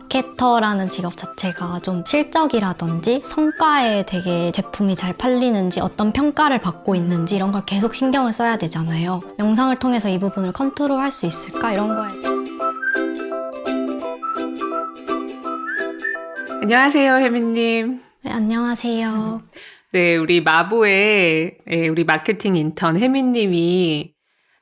마케터라는 직업 자체가 좀 실적이라든지 성과에 되게 제품이 잘 팔리는지 어떤 평가를 받고 있는지 이런 걸 계속 신경을 써야 되잖아요. 영상을 통해서 이 부분을 컨트롤할 수 있을까? 이런 거에 안녕하세요, 혜민님. 네, 안녕하세요. 네, 우리 마보의 우리 마케팅 인턴 혜민님이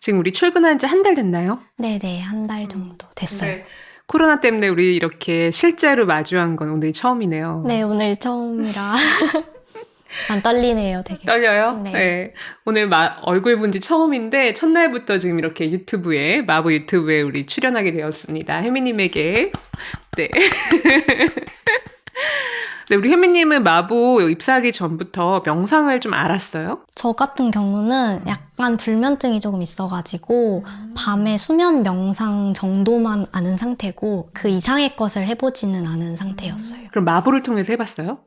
지금 우리 출근한 지 한 달 됐나요? 네네, 한 달 정도 됐어요. 네. 코로나 때문에 우리 이렇게 실제로 마주한 건 오늘이 처음이네요. 네, 오늘 처음이라 안 떨리네요, 되게. 떨려요? 네. 오늘 얼굴 본 지 처음인데 첫날부터 지금 이렇게 마보 유튜브에 우리 출연하게 되었습니다. 혜민님에게. 네. 네, 우리 혜민님은 마보 입사하기 전부터 명상을 좀 알았어요? 저 같은 경우는 약간 불면증이 조금 있어가지고 밤에 수면 명상 정도만 아는 상태고 그 이상의 것을 해보지는 않은 상태였어요. 그럼 마보를 통해서 해봤어요?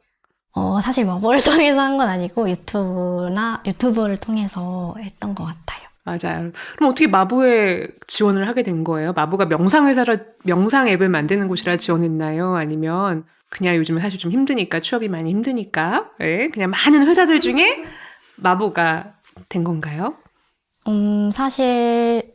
사실 마법을 통해서 한 건 아니고 유튜브를 통해서 했던 것 같아요. 맞아요. 그럼 어떻게 마보에 지원을 하게 된 거예요? 마보가 명상 앱을 만드는 곳이라 지원했나요? 아니면 그냥 요즘에 사실 좀 힘드니까, 취업이 많이 힘드니까, 그냥 많은 회사들 중에 마보가 된 건가요? 사실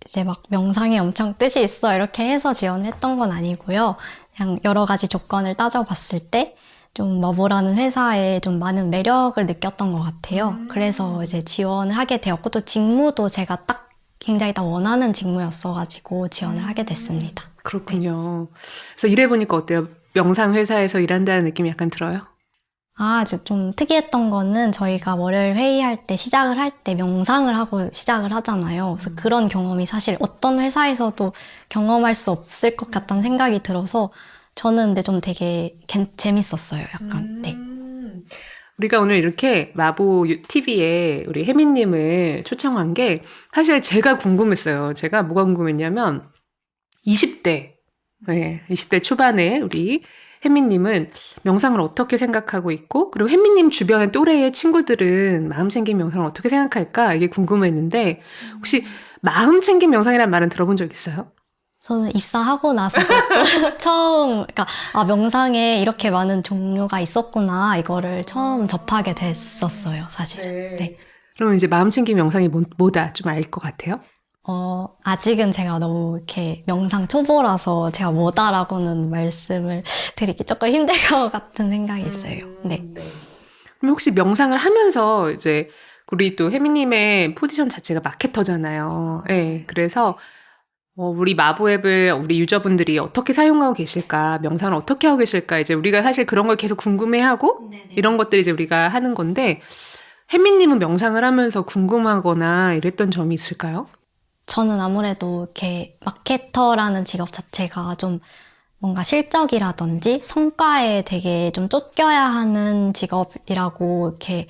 이제 막 명상에 엄청 뜻이 있어 이렇게 해서 지원을 했던 건 아니고요. 그냥 여러 가지 조건을 따져봤을 때 좀 마보라는 회사에 좀 많은 매력을 느꼈던 것 같아요. 그래서 이제 지원을 하게 되었고 또 직무도 제가 딱 굉장히 다 원하는 직무였어가지고 지원을 하게 됐습니다. 그렇군요. 그래서 일해보니까 어때요? 명상 회사에서 일한다는 느낌이 약간 들어요? 좀 특이했던 거는 저희가 월요일 회의할 때 시작을 할 때 명상을 하고 시작을 하잖아요. 그래서 그런 경험이 사실 어떤 회사에서도 경험할 수 없을 것 같다는 생각이 들어서 저는 근데 좀 되게 재밌었어요. 약간. 네. 우리가 오늘 이렇게 마보 TV에 우리 혜민님을 초청한 게 사실 제가 궁금했어요. 제가 뭐가 궁금했냐면 20대 20대 초반에 우리 혜민님은 명상을 어떻게 생각하고 있고 그리고 혜민님 주변의 또래의 친구들은 마음챙김 명상을 어떻게 생각할까 이게 궁금했는데 혹시 마음챙김 명상이라는 말은 들어본 적 있어요? 저는 입사하고 나서 처음, 그러니까, 명상에 이렇게 많은 종류가 있었구나, 이거를 처음 접하게 됐었어요, 사실은. 네. 그러면 이제 마음챙김 명상이 뭐다 좀 알 것 같아요? 아직은 제가 너무 이렇게 명상 초보라서 제가 뭐다라고는 말씀을 드리기 조금 힘들 것 같은 생각이 있어요. 네. 그럼 혹시 명상을 하면서 이제 우리 또 혜미님의 포지션 자체가 마케터잖아요. 네, 그래서 우리 마보 앱을 우리 유저분들이 어떻게 사용하고 계실까, 명상을 어떻게 하고 계실까, 이제 우리가 사실 그런 걸 계속 궁금해하고 이런 것들이 이제 우리가 하는 건데 혜미님은 명상을 하면서 궁금하거나 이랬던 점이 있을까요? 저는 아무래도 이렇게 마케터라는 직업 자체가 좀 뭔가 실적이라든지 성과에 되게 좀 쫓겨야 하는 직업이라고 이렇게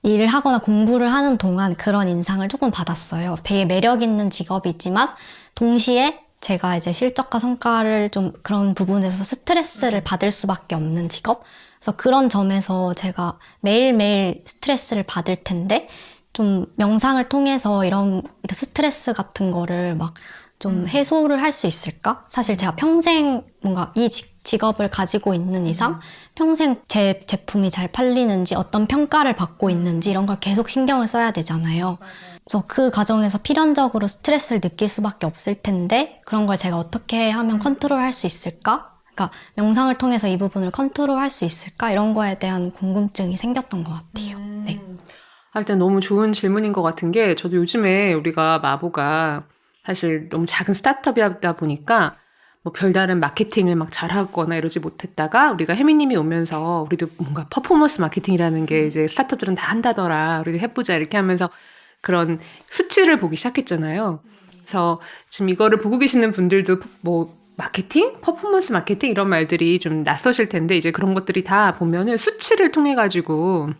일을 하거나 공부를 하는 동안 그런 인상을 조금 받았어요. 되게 매력 있는 직업이지만 동시에 제가 이제 실적과 성과를 좀 그런 부분에서 스트레스를 받을 수밖에 없는 직업? 그래서 그런 점에서 제가 매일매일 스트레스를 받을 텐데 좀 명상을 통해서 이런 스트레스 같은 거를 막 좀 해소를 할 수 있을까? 사실 제가 평생 뭔가 이 직업을 가지고 있는 이상 평생 제 제품이 잘 팔리는지 어떤 평가를 받고 있는지 이런 걸 계속 신경을 써야 되잖아요. 그래서 그 과정에서 필연적으로 스트레스를 느낄 수밖에 없을 텐데 그런 걸 제가 어떻게 하면 컨트롤할 수 있을까? 그러니까 명상을 통해서 이 부분을 컨트롤할 수 있을까? 이런 거에 대한 궁금증이 생겼던 것 같아요. 네. 일단 너무 좋은 질문인 것 같은 게 저도 요즘에 우리가 마보가 사실 너무 작은 스타트업이다 보니까 뭐 별다른 마케팅을 막 잘하거나 이러지 못했다가 우리가 혜미님이 오면서 우리도 뭔가 퍼포먼스 마케팅이라는 게 이제 스타트업들은 다 한다더라. 우리도 해보자 이렇게 하면서 그런 수치를 보기 시작했잖아요. 그래서 지금 이거를 보고 계시는 분들도 뭐 마케팅? 퍼포먼스 마케팅? 이런 말들이 좀 낯서실 텐데 이제 그런 것들이 다 보면은 수치를 통해 가지고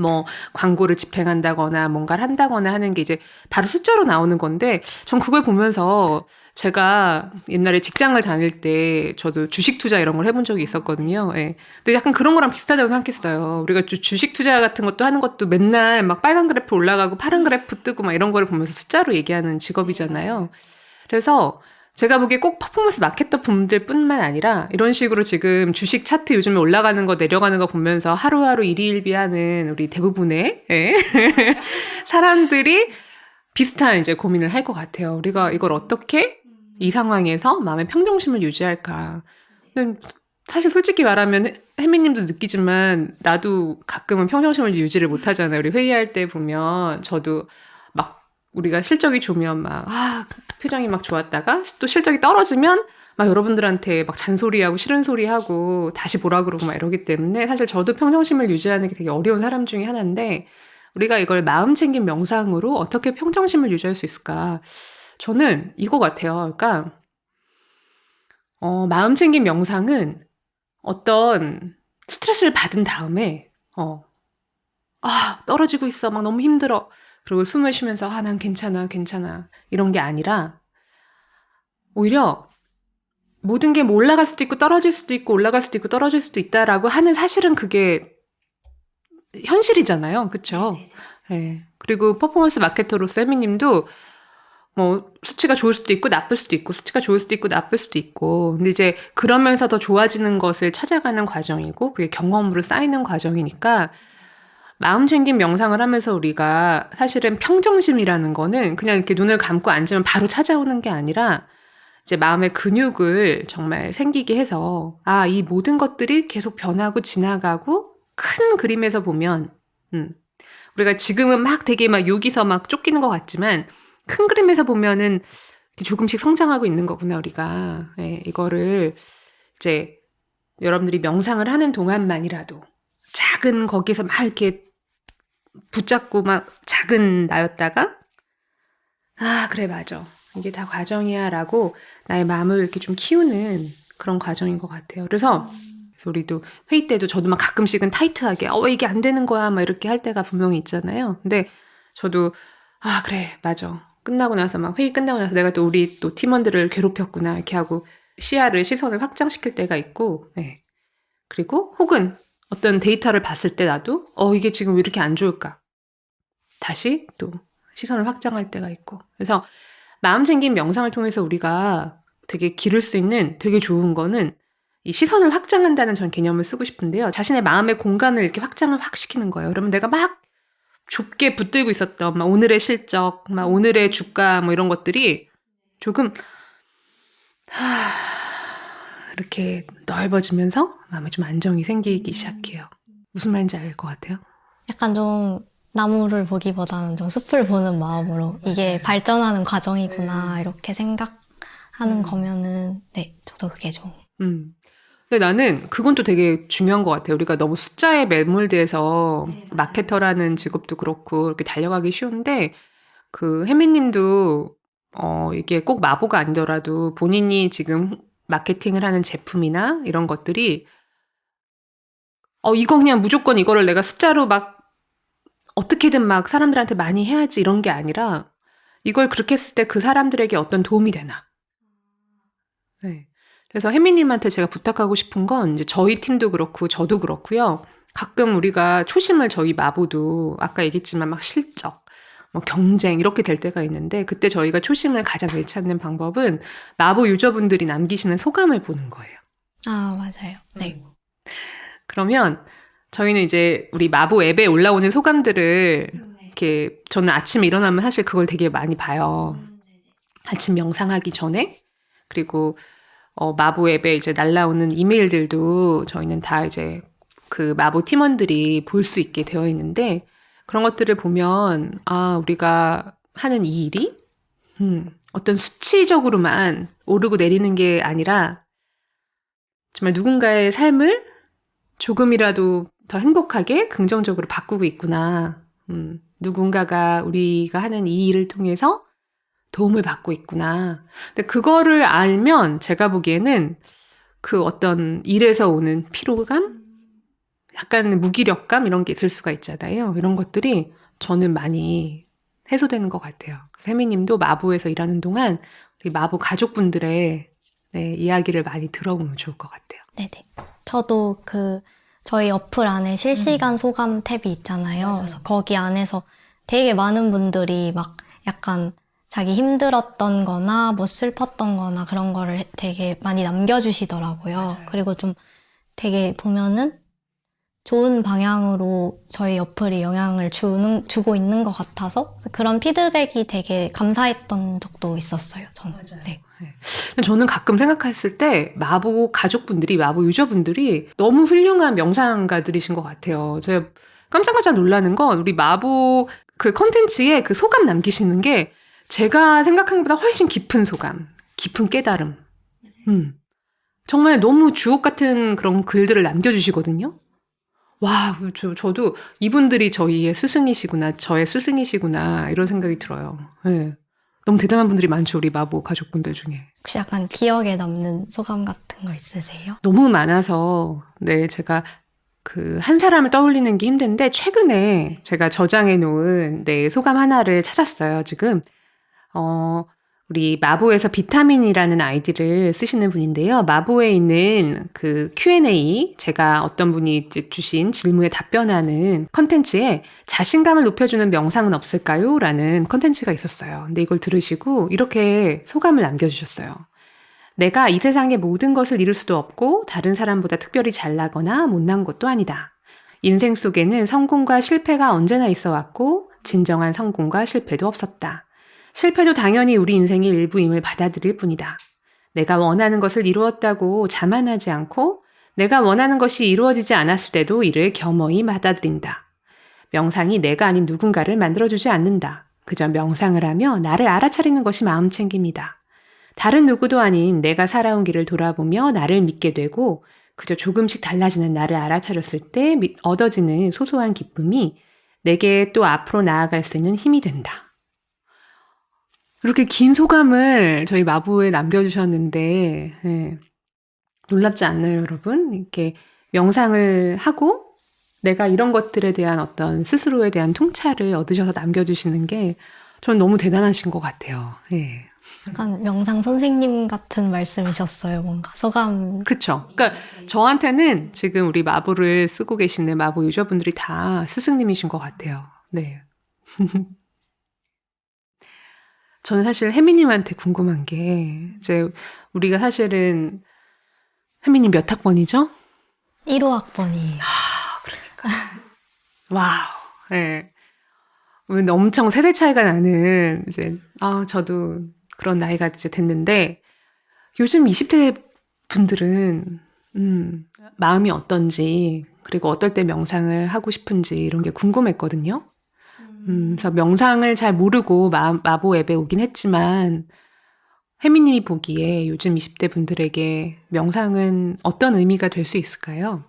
뭐 광고를 집행한다거나 뭔가를 한다거나 하는 게 이제 바로 숫자로 나오는 건데 전 그걸 보면서 제가 옛날에 직장을 다닐 때 저도 주식 투자 이런 걸 해본 적이 있었거든요. 예. 근데 약간 그런 거랑 비슷하다고 생각했어요. 우리가 주식 투자 같은 것도 하는 것도 맨날 막 빨간 그래프 올라가고 파란 그래프 뜨고 막 이런 거를 보면서 숫자로 얘기하는 직업이잖아요. 그래서 제가 보기에 꼭 퍼포먼스 마케터 분들 뿐만 아니라 이런 식으로 지금 주식 차트 요즘에 올라가는 거 내려가는 거 보면서 하루하루 일희일비하는 우리 대부분의 예. 사람들이 비슷한 이제 고민을 할 것 같아요. 우리가 이걸 어떻게 이 상황에서 마음의 평정심을 유지할까. 근데 사실 솔직히 말하면 혜미님도 느끼지만 나도 가끔은 평정심을 유지를 못하잖아요. 우리 회의할 때 보면 저도 막 우리가 실적이 좋으면 막 표정이 막 좋았다가 또 실적이 떨어지면 막 여러분들한테 막 잔소리하고 싫은 소리하고 다시 보라 그러고 막 이러기 때문에 사실 저도 평정심을 유지하는 게 되게 어려운 사람 중에 하나인데 우리가 이걸 마음 챙김 명상으로 어떻게 평정심을 유지할 수 있을까? 저는 이거 같아요. 그러니까 마음 챙김 명상은 어떤 스트레스를 받은 다음에 떨어지고 있어. 막 너무 힘들어. 그리고 숨을 쉬면서 난 괜찮아. 이런 게 아니라 오히려 모든 게 뭐 올라갈 수도 있고 떨어질 수도 있고 올라갈 수도 있고 떨어질 수도 있다라고 하는 사실은 그게 현실이잖아요. 그렇죠? 네. 그리고 퍼포먼스 마케터로서 혜미님도 뭐 수치가 좋을 수도 있고 나쁠 수도 있고 수치가 좋을 수도 있고 나쁠 수도 있고 근데 이제 그러면서 더 좋아지는 것을 찾아가는 과정이고 그게 경험으로 쌓이는 과정이니까 마음 챙김 명상을 하면서 우리가 사실은 평정심이라는 거는 그냥 이렇게 눈을 감고 앉으면 바로 찾아오는 게 아니라 이제 마음의 근육을 정말 생기게 해서 이 모든 것들이 계속 변하고 지나가고 큰 그림에서 보면 우리가 지금은 막 되게 막 여기서 막 쫓기는 것 같지만 큰 그림에서 보면은 조금씩 성장하고 있는 거구나 우리가. 네, 이거를 이제 여러분들이 명상을 하는 동안만이라도 작은 거기서 막 이렇게 붙잡고 막 작은 나였다가 그래 맞아 이게 다 과정이야 라고 나의 마음을 이렇게 좀 키우는 그런 과정인 것 같아요. 그래서 우리도 회의 때도 저도 막 가끔씩은 타이트하게 왜 이게 안 되는 거야 막 이렇게 할 때가 분명히 있잖아요. 근데 저도 그래 맞아 끝나고 나서 막 회의 끝나고 나서 내가 또 우리 또 팀원들을 괴롭혔구나 이렇게 하고 시선을 확장시킬 때가 있고 네. 그리고 혹은 어떤 데이터를 봤을 때 나도 이게 지금 왜 이렇게 안 좋을까 다시 또 시선을 확장할 때가 있고 그래서 마음 챙김 명상을 통해서 우리가 되게 기를 수 있는 되게 좋은 거는 이 시선을 확장한다는 전 개념을 쓰고 싶은데요. 자신의 마음의 공간을 이렇게 확장을 확 시키는 거예요. 그러면 내가 막 좁게 붙들고 있었던 막 오늘의 실적, 막 오늘의 주가 뭐 이런 것들이 조금 이렇게 넓어지면서 마음에 좀 안정이 생기기 시작해요. 무슨 말인지 알 것 같아요? 약간 좀 나무를 보기보다는 좀 숲을 보는 마음으로 이게 맞아요. 발전하는 과정이구나 이렇게 생각하는 거면은 네, 저도 그게 좀. 근데 나는 그건 또 되게 중요한 것 같아요. 우리가 너무 숫자에 매몰돼서 마케터라는 직업도 그렇고 이렇게 달려가기 쉬운데 그 혜미님도 이게 꼭 마보가 아니더라도 본인이 지금 마케팅을 하는 제품이나 이런 것들이 이거 그냥 무조건 이거를 내가 숫자로 막 어떻게든 막 사람들한테 많이 해야지 이런 게 아니라 이걸 그렇게 했을 때 그 사람들에게 어떤 도움이 되나. 네. 그래서 혜미님한테 제가 부탁하고 싶은 건 이제 저희 팀도 그렇고 저도 그렇고요. 가끔 우리가 초심을 저희 마보도 아까 얘기했지만 막 실적, 뭐 경쟁 이렇게 될 때가 있는데 그때 저희가 초심을 가장 되찾는 방법은 마보 유저분들이 남기시는 소감을 보는 거예요. 맞아요. 네. 그러면 저희는 이제 우리 마보 앱에 올라오는 소감들을 이렇게 저는 아침에 일어나면 사실 그걸 되게 많이 봐요. 아침 명상하기 전에 그리고 마보 앱에 이제 날라오는 이메일들도 저희는 다 이제 그 마보 팀원들이 볼 수 있게 되어 있는데 그런 것들을 보면 우리가 하는 이 일이 어떤 수치적으로만 오르고 내리는 게 아니라 정말 누군가의 삶을 조금이라도 더 행복하게 긍정적으로 바꾸고 있구나. 누군가가 우리가 하는 이 일을 통해서 도움을 받고 있구나. 근데 그거를 알면 제가 보기에는 그 어떤 일에서 오는 피로감? 약간 무기력감? 이런 게 있을 수가 있잖아요. 이런 것들이 저는 많이 해소되는 것 같아요. 세미님도 마보에서 일하는 동안 우리 마보 가족분들의 이야기를 많이 들어보면 좋을 것 같아요. 네네. 저도 저희 어플 안에 실시간 소감 탭이 있잖아요. 맞아요. 그래서 거기 안에서 되게 많은 분들이 막 약간 자기 힘들었던 거나 뭐 슬펐던 거나 그런 거를 되게 많이 남겨주시더라고요. 맞아요. 그리고 좀 되게 보면은 좋은 방향으로 저희 어플이 영향을 주고 있는 것 같아서 그런 피드백이 되게 감사했던 적도 있었어요. 저는. 맞아요. 네. 근데 저는 가끔 생각했을 때 마보 가족분들이, 마보 유저분들이 너무 훌륭한 명상가들이신 것 같아요. 제가 깜짝깜짝 놀라는 건 우리 마보 그 컨텐츠에 그 소감 남기시는 게 제가 생각한 것보다 훨씬 깊은 소감, 깊은 깨달음. 정말 너무 주옥 같은 그런 글들을 남겨주시거든요. 와, 저도 이분들이 저희의 스승이시구나, 저의 스승이시구나, 이런 생각이 들어요. 네. 너무 대단한 분들이 많죠, 우리 마보 가족분들 중에. 혹시 약간 기억에 남는 소감 같은 거 있으세요? 너무 많아서, 네, 제가 그 한 사람을 떠올리는 게 힘든데, 최근에 제가 저장해 놓은 네, 소감 하나를 찾았어요, 지금. 우리 마보에서 비타민이라는 아이디를 쓰시는 분인데요. 마보에 있는 그 Q&A, 제가 어떤 분이 이제 주신 질문에 답변하는 컨텐츠에 자신감을 높여주는 명상은 없을까요? 라는 컨텐츠가 있었어요. 근데 이걸 들으시고 이렇게 소감을 남겨주셨어요. 내가 이 세상의 모든 것을 이룰 수도 없고 다른 사람보다 특별히 잘나거나 못난 것도 아니다. 인생 속에는 성공과 실패가 언제나 있어 왔고 진정한 성공과 실패도 없었다. 실패도 당연히 우리 인생의 일부임을 받아들일 뿐이다. 내가 원하는 것을 이루었다고 자만하지 않고 내가 원하는 것이 이루어지지 않았을 때도 이를 겸허히 받아들인다. 명상이 내가 아닌 누군가를 만들어주지 않는다. 그저 명상을 하며 나를 알아차리는 것이 마음챙김이다. 다른 누구도 아닌 내가 살아온 길을 돌아보며 나를 믿게 되고 그저 조금씩 달라지는 나를 알아차렸을 때 얻어지는 소소한 기쁨이 내게 또 앞으로 나아갈 수 있는 힘이 된다. 이렇게 긴 소감을 저희 마부에 남겨주셨는데, 네. 놀랍지 않나요, 여러분? 이렇게 명상을 하고 내가 이런 것들에 대한 어떤 스스로에 대한 통찰을 얻으셔서 남겨주시는 게 저는 너무 대단하신 것 같아요. 네. 약간 명상 선생님 같은 말씀이셨어요. 뭔가 소감. 그쵸. 그러니까 저한테는 지금 우리 마부를 쓰고 계시는 마부 유저분들이 다 스승님이신 것 같아요. 네. 저는 사실 혜미님한테 궁금한 게, 이제 우리가 사실은, 혜미님 몇 학번이죠? 1호 학번이에요. 와우. 예. 네. 엄청 세대 차이가 나는, 이제, 저도 그런 나이가 이제 됐는데, 요즘 20대 분들은, 마음이 어떤지, 그리고 어떨 때 명상을 하고 싶은지, 이런 게 궁금했거든요. 그래서 명상을 잘 모르고 마보 앱에 오긴 했지만 혜미님이 보기에 요즘 20대 분들에게 명상은 어떤 의미가 될 수 있을까요?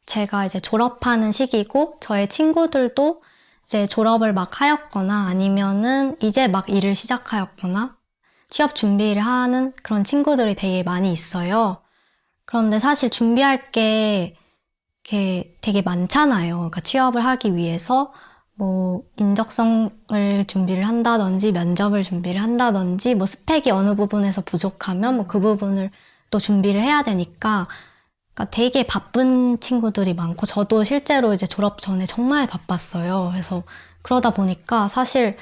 제가 이제 졸업하는 시기고 저의 친구들도 이제 졸업을 막 하였거나 아니면은 이제 막 일을 시작하였거나 취업 준비를 하는 그런 친구들이 되게 많이 있어요. 그런데 사실 준비할 게 되게 많잖아요. 그러니까 취업을 하기 위해서 뭐 인적성을 준비를 한다든지 면접을 준비를 한다든지 뭐 스펙이 어느 부분에서 부족하면 뭐 그 부분을 또 준비를 해야 되니까 그러니까 되게 바쁜 친구들이 많고 저도 실제로 이제 졸업 전에 정말 바빴어요. 그래서 그러다 보니까 사실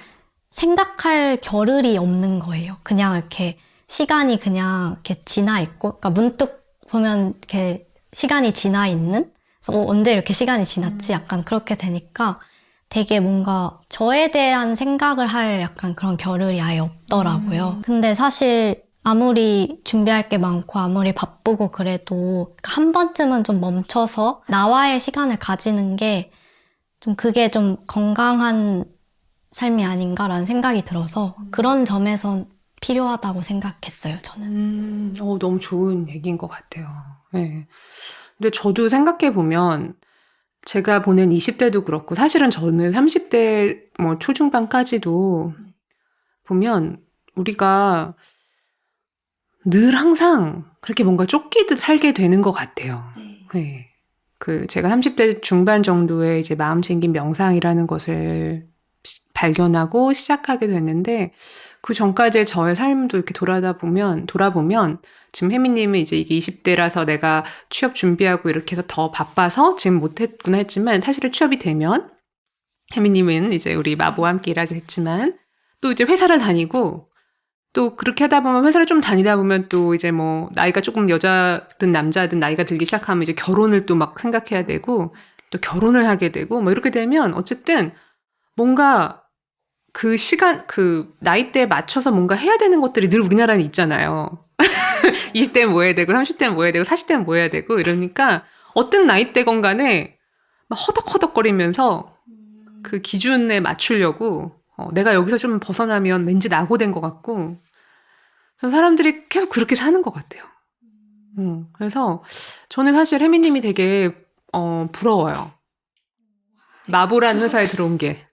생각할 겨를이 없는 거예요. 그냥 이렇게 시간이 그냥 이렇게 지나 있고 그러니까 문득 보면 이렇게 시간이 지나 있는 그래서 언제 이렇게 시간이 지났지 약간 그렇게 되니까 되게 뭔가 저에 대한 생각을 할 약간 그런 겨를이 아예 없더라고요. 근데 사실 아무리 준비할 게 많고 아무리 바쁘고 그래도 한 번쯤은 좀 멈춰서 나와의 시간을 가지는 게 좀 그게 좀 건강한 삶이 아닌가라는 생각이 들어서 그런 점에선 필요하다고 생각했어요, 저는. 너무 좋은 얘기인 것 같아요. 네. 근데 저도 생각해보면 제가 보낸 20대도 그렇고 사실은 저는 30대 뭐 초중반까지도 보면 우리가 늘 항상 그렇게 뭔가 쫓기듯 살게 되는 것 같아요. 네. 제가 30대 중반 정도에 이제 마음 챙김 명상이라는 것을 발견하고 시작하게 됐는데 그 전까지의 저의 삶도 이렇게 돌아보면 지금 혜미님은 이제 이게 20대라서 내가 취업 준비하고 이렇게 해서 더 바빠서 지금 못했구나 했지만 사실은 취업이 되면 혜미님은 이제 우리 마보와 함께 일하게 됐지만 또 이제 회사를 다니고 또 그렇게 하다 보면 회사를 좀 다니다 보면 또 이제 뭐 나이가 조금 여자든 남자든 나이가 들기 시작하면 이제 결혼을 또 막 생각해야 되고 또 결혼을 하게 되고 뭐 이렇게 되면 어쨌든 뭔가 그 시간, 그 나이대에 맞춰서 뭔가 해야 되는 것들이 늘 우리나라는 있잖아요. 20대는 뭐 해야 되고 30대는 뭐 해야 되고 40대는 뭐 해야 되고 이러니까 어떤 나이대건 간에 막 허덕허덕거리면서 그 기준에 맞추려고 내가 여기서 좀 벗어나면 왠지 낙오된 것 같고 그래서 사람들이 계속 그렇게 사는 것 같아요. 그래서 저는 사실 혜미님이 되게 부러워요. 마보라는 회사에 들어온 게.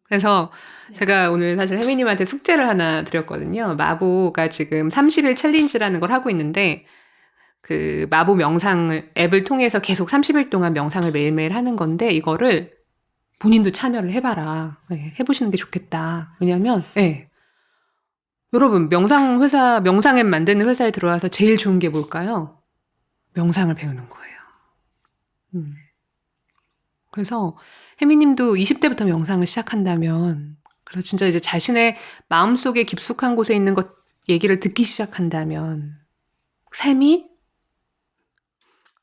그래서 제가 오늘 사실 혜미님한테 숙제를 하나 드렸거든요. 마보가 지금 30일 챌린지라는 걸 하고 있는데 그 마보 명상을 앱을 통해서 계속 30일 동안 명상을 매일매일 하는 건데 이거를 본인도 참여를 해봐라. 네, 해보시는 게 좋겠다. 왜냐면 네. 여러분 명상 회사 명상 앱 만드는 회사에 들어와서 제일 좋은 게 뭘까요? 명상을 배우는 거예요. 그래서 혜미님도 20대부터 명상을 시작한다면 그래서 진짜 이제 자신의 마음속에 깊숙한 곳에 있는 것 얘기를 듣기 시작한다면 삶이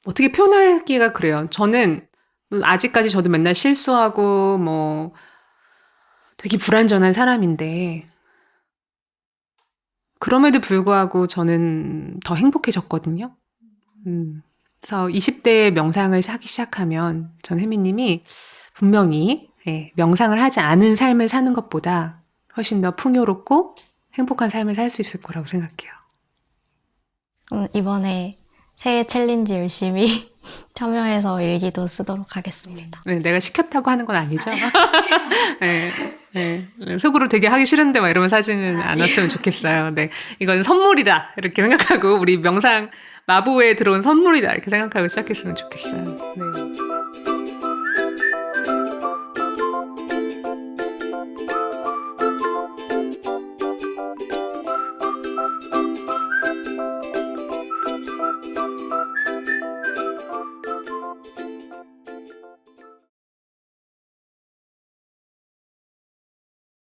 어떻게 표현하기가 그래요. 저는 아직까지 저도 맨날 실수하고 뭐 되게 불완전한 사람인데 그럼에도 불구하고 저는 더 행복해졌거든요. 그래서 20대에 명상을 하기 시작하면 전 혜미님이 분명히 명상을 하지 않은 삶을 사는 것보다 훨씬 더 풍요롭고 행복한 삶을 살 수 있을 거라고 생각해요. 이번에 새해 챌린지 열심히 참여해서 일기도 쓰도록 하겠습니다. 네, 내가 시켰다고 하는 건 아니죠? 네, 네. 속으로 되게 하기 싫은데 막 이러면 사진은 안 왔으면 좋겠어요. 네, 이건 선물이다 이렇게 생각하고 우리 명상 마보에 들어온 선물이다 이렇게 생각하고 시작했으면 좋겠어요. 네.